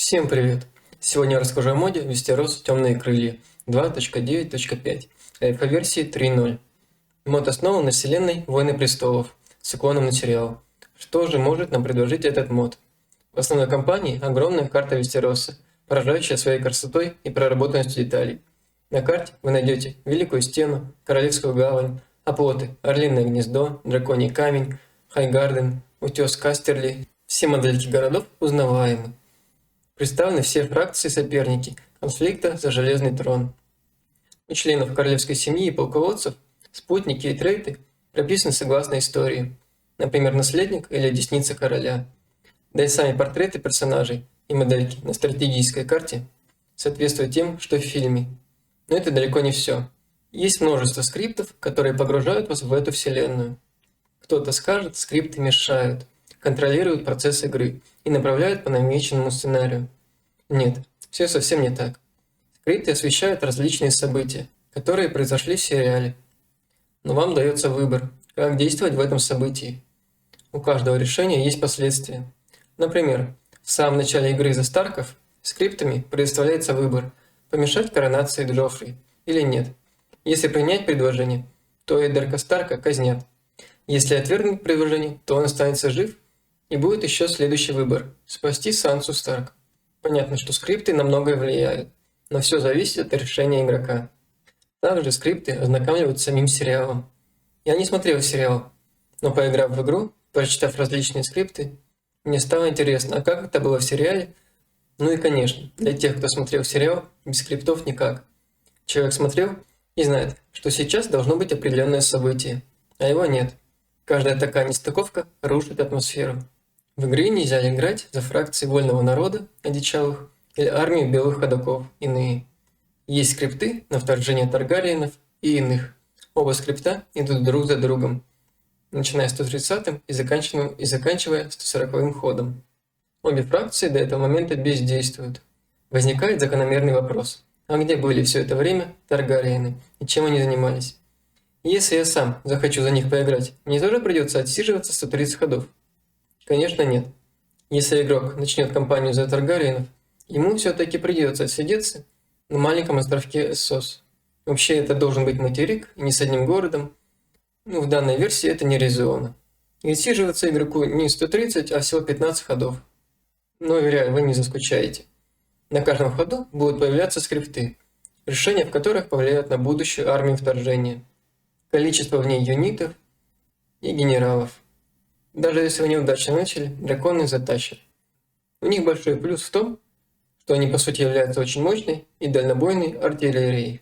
Всем привет! Сегодня я расскажу о моде Westeros Темные крылья 2.9.5 альфа-версии 3.0. Мод основан на вселенной Войны престолов с уклоном на сериал. Что же может нам предложить этот мод? В основной кампании огромная карта Вестероса, поражающая своей красотой и проработанностью деталей. На карте вы найдете Великую Стену, Королевскую гавань, оплоты, Орлиное гнездо, Драконий камень, Хайгарден, утес Кастерли. Все модельки городов узнаваемы. Представлены все фракции соперники конфликта за Железный трон. У членов королевской семьи и полководцев спутники и трейты прописаны согласно истории, например, наследник или десница короля. Да и сами портреты персонажей и модельки на стратегической карте соответствуют тем, что в фильме. Но это далеко не все. Есть множество скриптов, которые погружают вас в эту вселенную. Кто-то скажет, скрипты мешают, контролируют процесс игры и направляют по намеченному сценарию. Нет, все совсем не так. Скрипты освещают различные события, которые произошли в сериале. Но вам дается выбор, как действовать в этом событии. У каждого решения есть последствия. Например, в самом начале игры за Старков скриптами предоставляется выбор – помешать коронации Джоффри или нет. Если принять предложение, то Эддарка Старка казнят. Если отвергнуть предложение, то он останется жив. И будет еще следующий выбор – спасти Сансу Старк. Понятно, что скрипты на многое влияют, но все зависит от решения игрока. Также скрипты ознакомливают с самим сериалом. Я не смотрел сериал, но поиграв в игру, прочитав различные скрипты, мне стало интересно, а как это было в сериале? Ну и конечно, для тех, кто смотрел сериал, без скриптов никак. Человек смотрел и знает, что сейчас должно быть определенное событие, а его нет. Каждая такая нестыковка рушит атмосферу. В игре нельзя играть за фракции вольного народа, одичалых, или армию белых ходоков, иные. Есть скрипты на вторжение Таргариенов и иных. Оба скрипта идут друг за другом, начиная с 130-м и заканчивая 140-м ходом. Обе фракции до этого момента бездействуют. Возникает закономерный вопрос: а где были все это время Таргариены и чем они занимались? Если я сам захочу за них поиграть, мне тоже придется отсиживаться 130 ходов? Конечно, нет. Если игрок начнет кампанию за Таргариенов, ему все-таки придется отсидеться на маленьком островке Эссос. Вообще, это должен быть материк, и не с одним городом. В данной версии это не резонно. И отсиживаться игроку не 130, а всего 15 ходов. Но, уверяю, вы не заскучаете. На каждом ходу будут появляться скрипты, решения в которых повлияют на будущую армию вторжения, количество в ней юнитов и генералов. Даже если вы неудачно начали, драконы затащат. У них большой плюс в том, что они по сути являются очень мощной и дальнобойной артиллерией.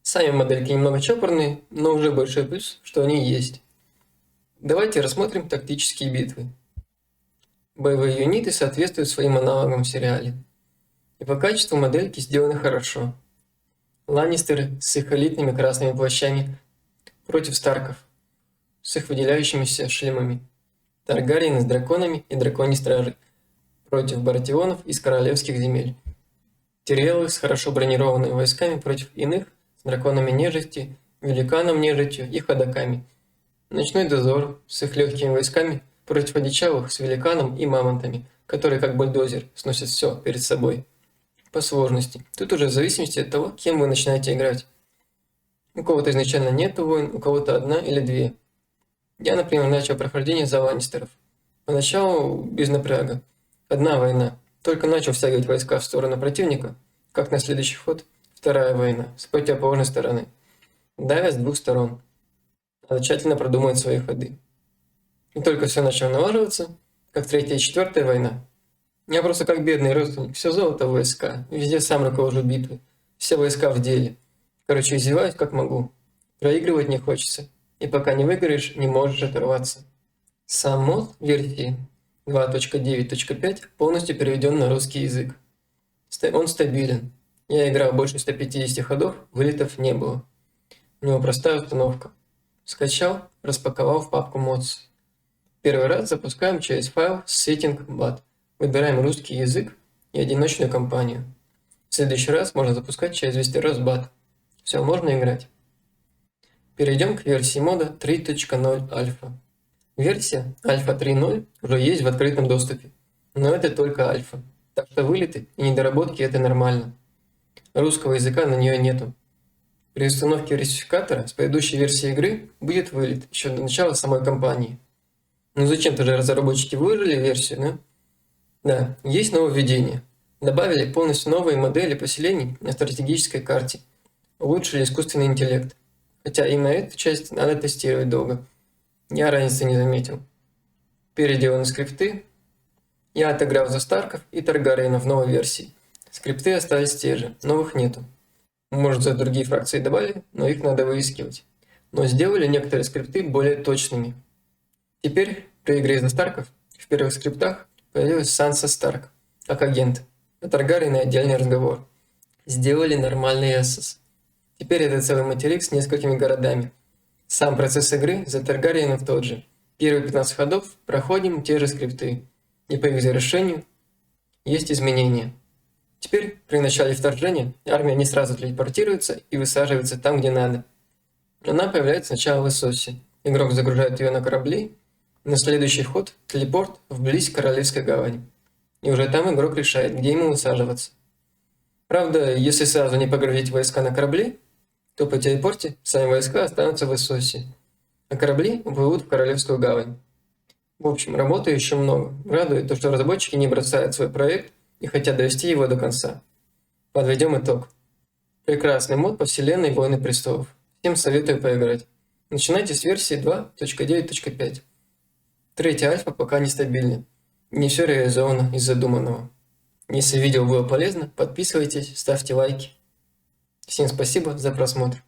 Сами модельки немного чопорные, но уже большой плюс, что они есть. Давайте рассмотрим тактические битвы. Боевые юниты соответствуют своим аналогам в сериале. И по качеству модельки сделаны хорошо. Ланнистеры с их элитными красными плащами против Старков с их выделяющимися шлемами. Таргариены с драконами и драконьей стражей против Баратионов из королевских земель. Тириэлы с хорошо бронированными войсками против иных с драконами нежити, великаном нежитью и ходоками. Ночной дозор с их легкими войсками против одичалых с великаном и мамонтами, которые как бульдозер сносят все перед собой. По сложности. Тут уже в зависимости от того, кем вы начинаете играть. У кого-то изначально нет войн, у кого-то одна или две. Я, например, начал прохождение за Ланнистеров. Поначалу без напряга. Одна война. Только начал втягивать войска в сторону противника, как на следующий ход вторая война с противоположной стороны. Давят с двух сторон. Надо тщательно продумывать свои ходы. И только все начало налаживаться, как третья и четвертая война. Я просто как бедный родственник, все золото в войска, везде сам руковожу битвы, все войска в деле. Короче, издеваюсь как могу. Проигрывать не хочется. И пока не выиграешь, не можешь оторваться. Сам мод версии 2.9.5 полностью переведен на русский язык. Он стабилен. Я играл больше 150 ходов, вылетов не было. У него простая установка. Скачал, распаковал в папку mods. Первый раз запускаем через файл setting.bat. Выбираем русский язык и одиночную кампанию. В следующий раз можно запускать через Westeros.bat. Все, можно играть. Перейдем к версии мода 3.0 альфа. Версия альфа 3.0 уже есть в открытом доступе, но это только альфа. Так что вылеты и недоработки это нормально. Русского языка на нее нету. При установке русификатора с предыдущей версии игры будет вылет еще до начала самой кампании. Ну зачем-то же разработчики выложили версию, да? Да, есть нововведение. Добавили полностью новые модели поселений на стратегической карте. Улучшили искусственный интеллект. Хотя именно эту часть надо тестировать долго. Я разницы не заметил. Переделаны скрипты. Я отыграл за Старков и Таргариена в новой версии. Скрипты остались те же, новых нету. Может, за другие фракции добавили, но их надо выискивать. Но сделали некоторые скрипты более точными. Теперь при игре за Старков в первых скриптах появилась Санса Старк, как агент. А Таргариен отдельный разговор. Сделали нормальный эссос. Теперь это целый материк с несколькими городами. Сам процесс игры за Таргариенов тот же. Первые 15 ходов проходим те же скрипты. И по их завершению есть изменения. Теперь при начале вторжения армия не сразу телепортируется и высаживается там, где надо. Она появляется сначала в Эссосе. Игрок загружает ее на корабли. На следующий ход телепорт вблизь Королевской гавани. И уже там игрок решает, где ему высаживаться. Правда, если сразу не погрузить войска на корабли, то по телепорте сами войска останутся в Эссосе, а корабли уплывут в Королевскую гавань. В общем, работы еще много. Радует то, что разработчики не бросают свой проект и хотят довести его до конца. Подведем итог. Прекрасный мод по вселенной Войны Престолов. Всем советую поиграть. Начинайте с версии 2.9.5. Третья альфа пока нестабильна. Не все реализовано из задуманного. Если видео было полезно, подписывайтесь, ставьте лайки. Всем спасибо за просмотр.